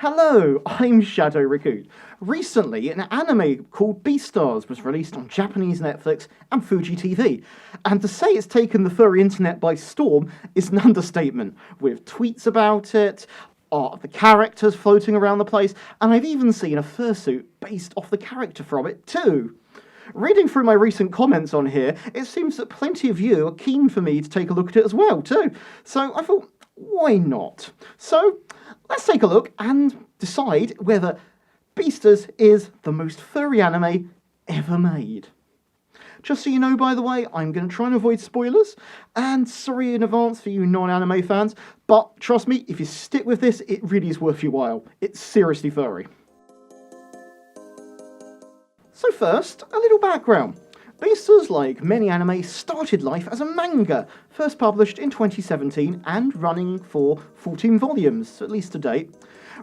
Hello, I'm Shadow Raccoon. Recently, an anime called Beastars was released on Japanese Netflix and Fuji TV. And to say it's taken the furry internet by storm is an understatement, with tweets about it, art of the characters floating around the place, and I've even seen a fursuit based off the character from it too. Reading through my recent comments on here, it seems that plenty of you are keen for me to take a look at it as well too. So I thought, why not? So let's take a look and decide whether Beastars is the most furry anime ever made. Just so you know, by the way, I'm going to try and avoid spoilers, and sorry in advance for you non-anime fans, but trust me, if you stick with this, it really is worth your while. It's seriously furry. So first, a little background. Beastars, like many anime, started life as a manga, first published in 2017 and running for 14 volumes, at least to date.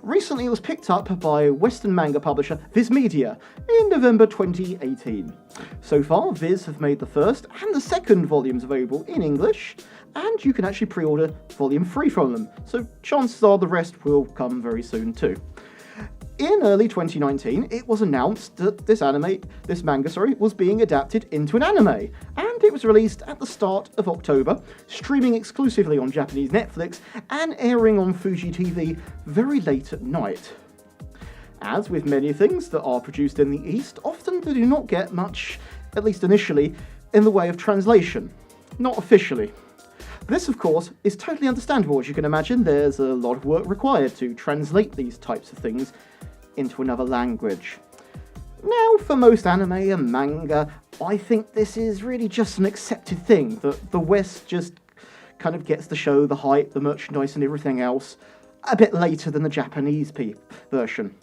Recently it was picked up by Western manga publisher Viz Media in November 2018. So far, Viz have made the first and the second volumes available in English, and you can actually pre-order volume 3 from them, so chances are the rest will come very soon too. In early 2019, it was announced that this manga, was being adapted into an anime, and it was released at the start of October, streaming exclusively on Japanese Netflix and airing on Fuji TV very late at night. As with many things that are produced in the East, often they do not get much, at least initially, in the way of translation. Not officially. This, of course, is totally understandable. As you can imagine, there's a lot of work required to translate these types of things into another language. Now, for most anime and manga, I think this is really just an accepted thing, that the West just kind of gets the show, the hype, the merchandise and everything else a bit later than the Japanese version.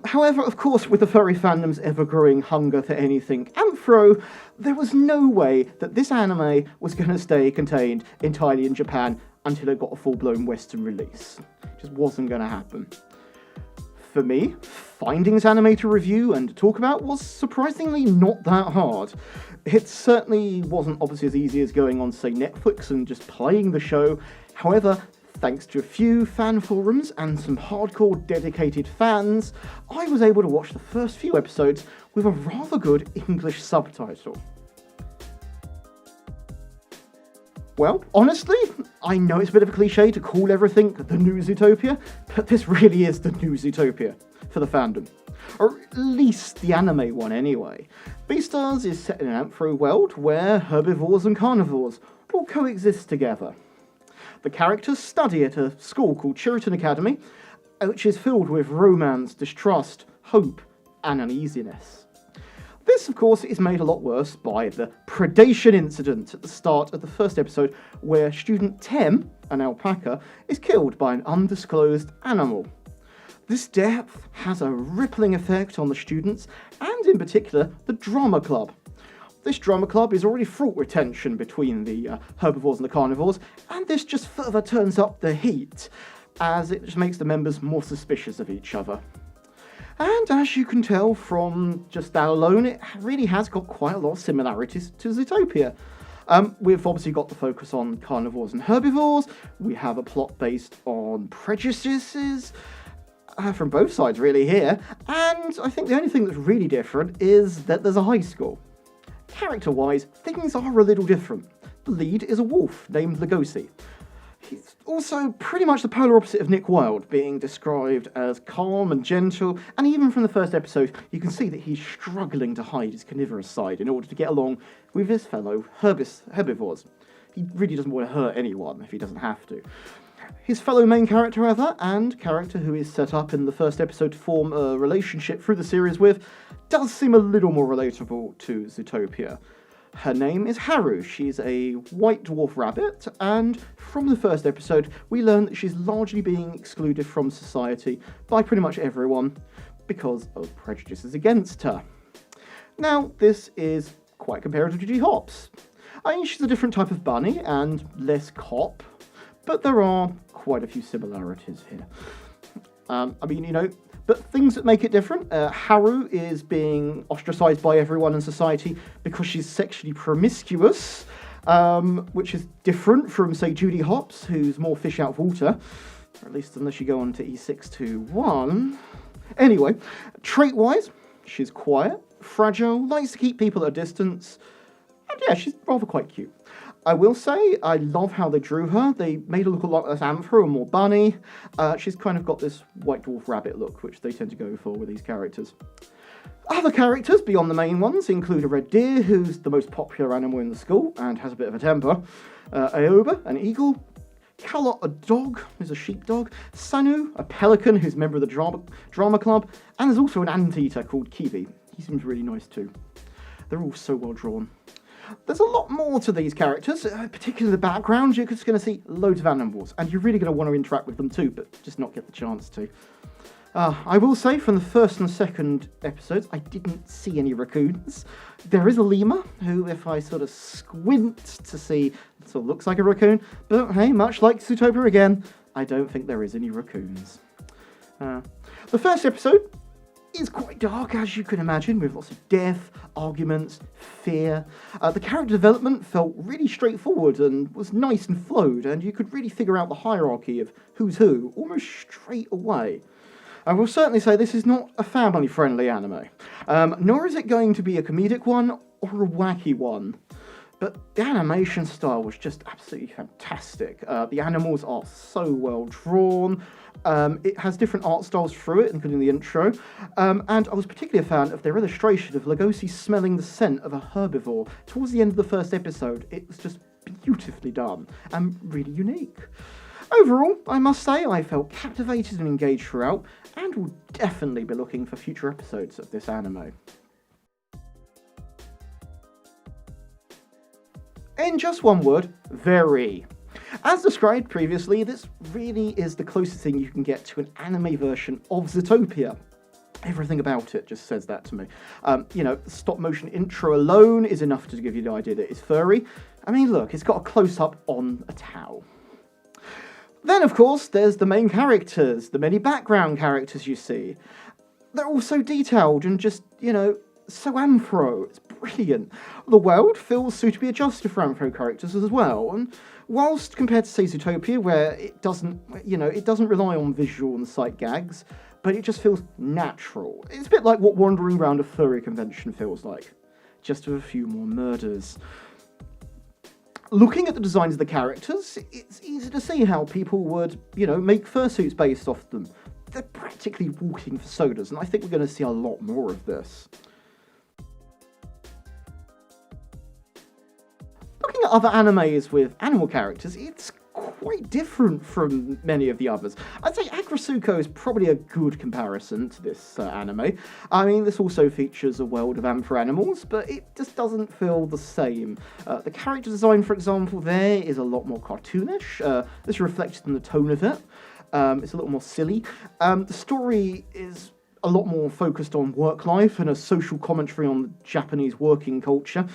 However, of course, with the furry fandom's ever-growing hunger for anything anthro, there was no way that this anime was going to stay contained entirely in Japan until it got a full-blown Western release. It just wasn't going to happen. For me, finding this anime to review and talk about was surprisingly not that hard. It certainly wasn't obviously as easy as going on, say, Netflix and just playing the show. However, thanks to a few fan forums and some hardcore dedicated fans, I was able to watch the first few episodes with a rather good English subtitle. Well, honestly, I know it's a bit of a cliche to call everything the new Zootopia, but this really is the new Zootopia for the fandom. Or at least the anime one anyway. Beastars is set in an anthro world where herbivores and carnivores all coexist together. The characters study at a school called Chiriton Academy, which is filled with romance, distrust, hope, and uneasiness. This, of course, is made a lot worse by the predation incident at the start of the first episode, where student Tem, an alpaca, is killed by an undisclosed animal. This death has a rippling effect on the students, and in particular, the drama club. This drama club is already fraught with tension between the herbivores and the carnivores, and this just further turns up the heat, as it just makes the members more suspicious of each other. And as you can tell from just that alone, it really has got quite a lot of similarities to Zootopia. We've obviously got the focus on carnivores and herbivores, we have a plot based on prejudices, from both sides really here, and I think the only thing that's really different is that there's a high school. Character-wise, things are a little different. The lead is a wolf named Lugosi. He's also pretty much the polar opposite of Nick Wilde, being described as calm and gentle, and even from the first episode, you can see that he's struggling to hide his carnivorous side in order to get along with his fellow herbivores. He really doesn't want to hurt anyone if he doesn't have to. His fellow main character, however, and character who is set up in the first episode to form a relationship through the series with, does seem a little more relatable to Zootopia. Her name is Haru. She's a white dwarf rabbit, and from the first episode, we learn that she's largely being excluded from society by pretty much everyone because of prejudices against her. Now, this is quite comparative to G Hops. I mean, she's a different type of bunny and less cop, but there are quite a few similarities here. But things that make it different, Haru is being ostracized by everyone in society because she's sexually promiscuous, which is different from, say, Judy Hopps, who's more fish out of water. Or at least unless you go on to E621. Anyway, trait-wise, she's quiet, fragile, likes to keep people at a distance, and yeah, she's rather quite cute. I will say, I love how they drew her. They made her look a lot less Anthro and more bunny. She's kind of got this white dwarf rabbit look, which they tend to go for with these characters. Other characters beyond the main ones include a red deer, who's the most popular animal in the school and has a bit of a temper, Aoba, an eagle, Calot, a dog, who's a sheepdog, Sanu, a pelican, who's a member of the drama club, and there's also an anteater called Kiwi. He seems really nice too. They're all so well drawn. There's a lot more to these characters, particularly the background. You're just going to see loads of animals, and you're really going to want to interact with them too, but just not get the chance to. I will say, from the first and second episodes, I didn't see any raccoons. There is a lemur, who, if I sort of squint to see, sort of looks like a raccoon, but hey, much like Zootopia again, I don't think there is any raccoons. The first episode is quite dark, as you can imagine, with lots of death, arguments, fear. The character development felt really straightforward and was nice and flowed, and you could really figure out the hierarchy of who's who almost straight away. I will certainly say this is not a family-friendly anime, nor is it going to be a comedic one or a wacky one. But the animation style was just absolutely fantastic. The animals are so well drawn. It has different art styles through it, including the intro. And I was particularly a fan of their illustration of Lugosi smelling the scent of a herbivore. Towards the end of the first episode, it was just beautifully done and really unique. Overall, I must say, I felt captivated and engaged throughout, and will definitely be looking for future episodes of this anime. In just one word, very. As described previously, this really is the closest thing you can get to an anime version of Zootopia. Everything about it just says that to me. The stop motion intro alone is enough to give you the idea that it's furry. I mean, look, it's got a close-up on a towel. Then, of course, there's the main characters, the many background characters you see. They're all so detailed and just, so Anthro. It's brilliant. The world feels suitably adjusted for Anthro characters as well, and whilst compared to, say, Zootopia, where it doesn't rely on visual and sight gags, but it just feels natural. It's a bit like what wandering around a furry convention feels like, just with a few more murders. Looking at the designs of the characters, it's easy to see how people would, make fursuits based off them. They're practically walking for sodas, and I think we're going to see a lot more of this. Looking at other animes with animal characters, it's quite different from many of the others. I'd say Agrasuko is probably a good comparison to this anime. I mean, this also features a world of Anthro animals, but it just doesn't feel the same. The character design, for example, there is a lot more cartoonish. This reflects in the tone of it. It's a little more silly. The story is a lot more focused on work life and a social commentary on the Japanese working culture.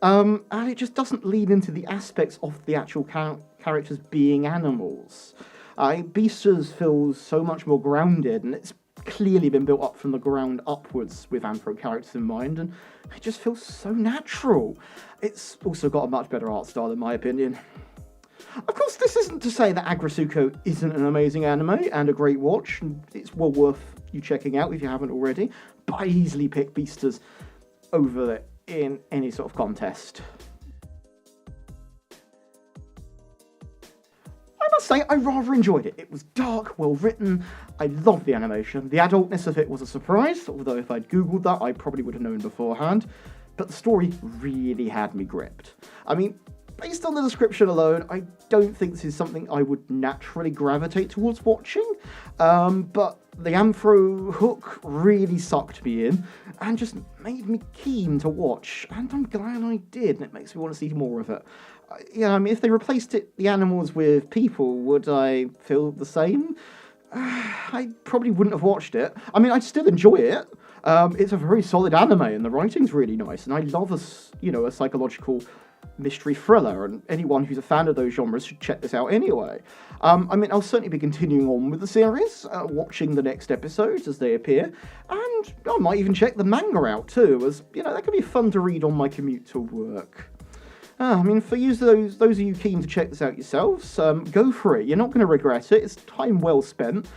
And it just doesn't lean into the aspects of the actual characters being animals. Beastars feels so much more grounded, and it's clearly been built up from the ground upwards with Anthro characters in mind, and it just feels so natural. It's also got a much better art style, in my opinion. Of course, this isn't to say that Agrasuko isn't an amazing anime and a great watch, and it's well worth you checking out if you haven't already, but I easily pick Beastars over it in any sort of contest. I must say, I rather enjoyed it. It was dark, well written, I loved the animation. The adultness of it was a surprise, although if I'd googled that, I probably would have known beforehand. But the story really had me gripped. I mean, based on the description alone, I don't think this is something I would naturally gravitate towards watching, but the Anthro hook really sucked me in and just made me keen to watch, and I'm glad I did, and it makes me want to see more of it. If they replaced the animals with people, would I feel the same? I probably wouldn't have watched it. I mean, I'd still enjoy it. It's a very solid anime, and the writing's really nice, and I love a psychological mystery thriller, and anyone who's a fan of those genres should check this out anyway. I'll certainly be continuing on with the series, watching the next episodes as they appear, and I might even check the manga out too, as, that could be fun to read on my commute to work. I mean, for those of you keen to check this out yourselves, go for it. You're not going to regret it. It's time well spent.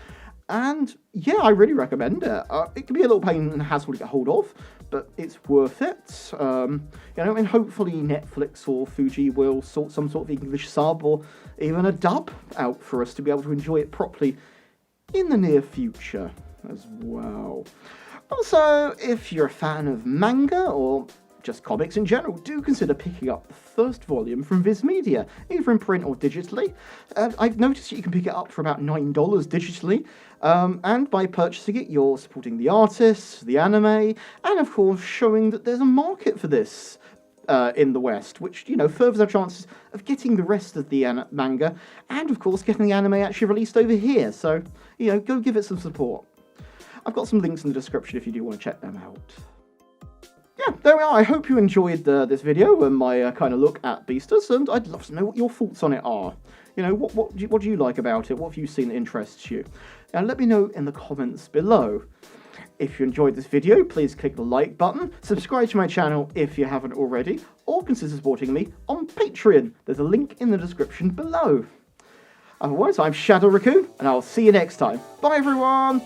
And yeah, I really recommend it. It can be a little pain and hassle to get hold of, but it's worth it. And hopefully Netflix or Fuji will sort some sort of English sub or even a dub out for us to be able to enjoy it properly in the near future as well. Also, if you're a fan of manga or just comics in general, do consider picking up the first volume from Viz Media, either in print or digitally. I've noticed that you can pick it up for about $9 digitally, and by purchasing it, you're supporting the artists, the anime, and of course showing that there's a market for this in the West, which, furthers our chances of getting the rest of the manga, and of course getting the anime actually released over here, so, go give it some support. I've got some links in the description if you do want to check them out. Yeah, there we are. I hope you enjoyed this video and my kind of look at Beastars, and I'd love to know what your thoughts on it are. What do you like about it? What have you seen that interests you? And let me know in the comments below. If you enjoyed this video, please click the like button, subscribe to my channel if you haven't already, or consider supporting me on Patreon. There's a link in the description below. Otherwise, I'm Shadow Raccoon, and I'll see you next time. Bye, everyone!